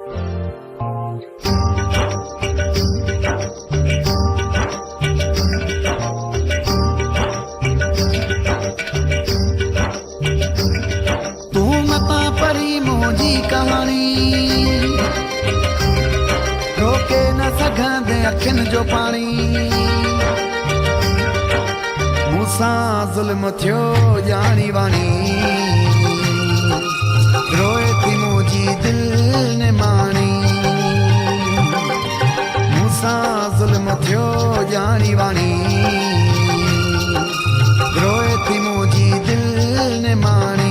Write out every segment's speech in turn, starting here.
तू मता परी मुंहिंजी कहानी रोके न सघंदे अखियुनि जो पाणी मूंसां ज़ुल्म थियो ॼाणी वाणी रोए थी मुंहिंजी दिलि ने माणी मूंसां ज़ुल्म थियो ॼाणी वाणी रोए थी मुंहिंजी दिलि ने माणी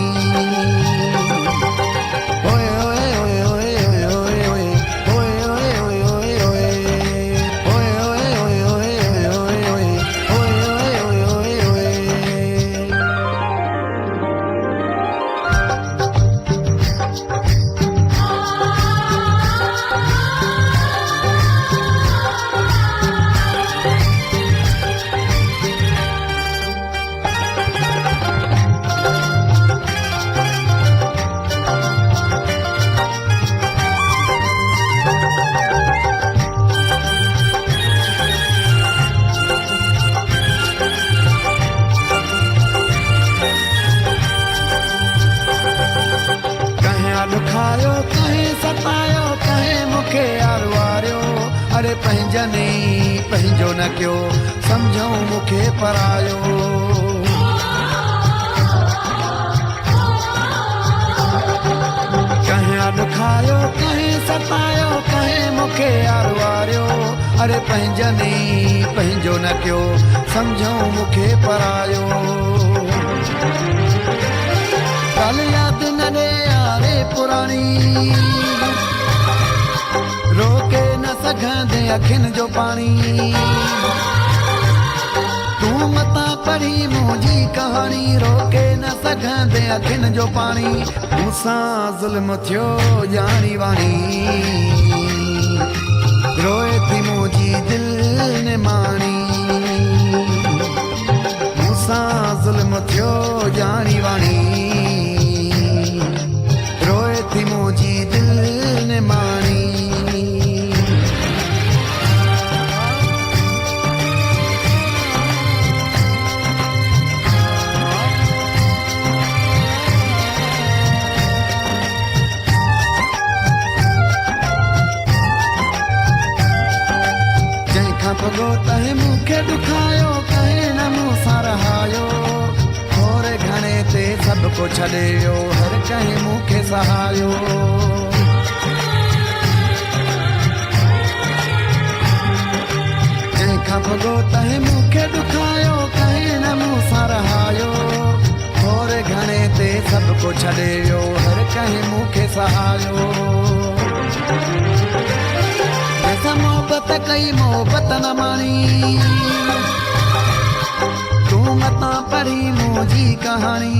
दुखायो कहीं सतायो कहीं मुखे यार वारियो अरे पंहिंजनि पंहिंजो न कयो सम्झो मुखे परायो कहीं दुखायो कहीं सतायो कहीं मुखे यार वारियो अरे पंहिंजनि पंहिंजो न कयो सम्झो मुखे परायो कल याद न ॾे यारे पुराणी रोके न सघंदे अखियुनि जो पाणी तू मता पढ़ी मुंहिंजी कहानी रोके न सघंदे अखियुनि जो पाणी मूंसां ज़ुल्म थियो ॼाणी वाणी रोए थी मुंहिंजी दिलि ने माणी मूंसां ज़ुल्म थियो ॼाणी वाणी रोए थी मुंहिंजी दिलि ने माणी जंहिंखां भॻो तंहिं मूंखे ॾुखायो कंहिं न मूंसां रहायो थोरे घणे ते सभु को छॾे वियो हर कंहिं मूंखे सहायो जंहिंखां भॻो तंहिं मूंखे ॾुखायो कंहिं न मूंसां रहायो थोरे घणे ते सभु को छॾे वियो हर कंहिं मूंखे सहायो जंहिंसां मोहबत कई मोहबत न माणी तू मता पढ़ी मुंहिंजी कहानी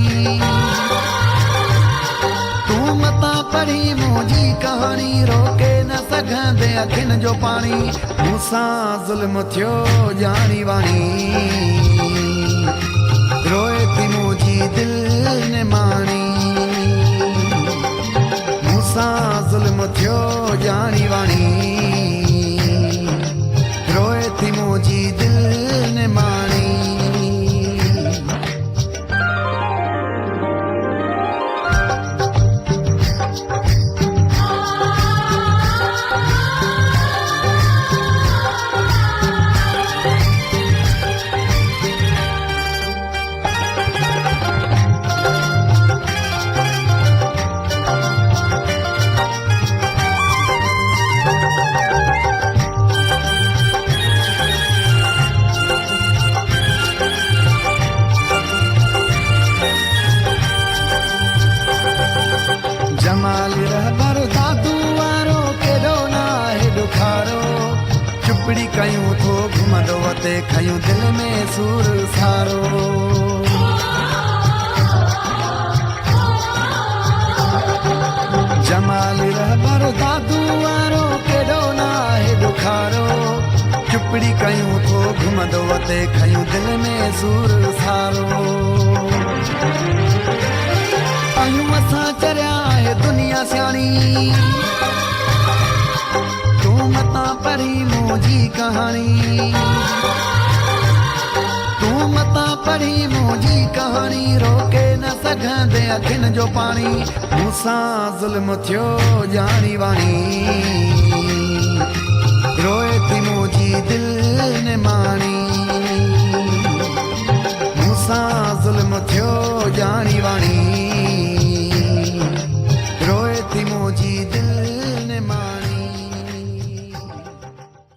तू मता पढ़ी मुंहिंजी कहानी रोके न सघंदे अखियुनि जो पाणी मूंसां ज़ुल्म थियो ॼाणी वाणी रोए थी मुंहिंजी दिलि ने माणी मूंसां ज़ुल्म थियो ॼाणी वाणी रोए थी मुंहिंजी दिलि ने माणी जमाली रहबर दादू वारो केॾो न आहे ॾुखारो चुपड़ी कयूं थो घुमंदो वते खयूं दिलि में सूर सारो जमाली रहबर दादू वारो केॾो न आहे ॾुखारो चुपड़ी कयूं थो घुमंदो वते खयूं दिलि में सूर सारो आहियूं असां चरिया आहे दुनिया सियाणी पढ़ी मुंहिंजी कहानी तूं मता पढ़ी मुंहिंजी कहानी रोके न सघंदे अखियुनि जो पाणी मूंसां ज़ुल्म थियो जानी वाणी रोए थी मुंहिंजी दिलि ने माणी मूंसां ज़ुल्म थियो जानी वाणी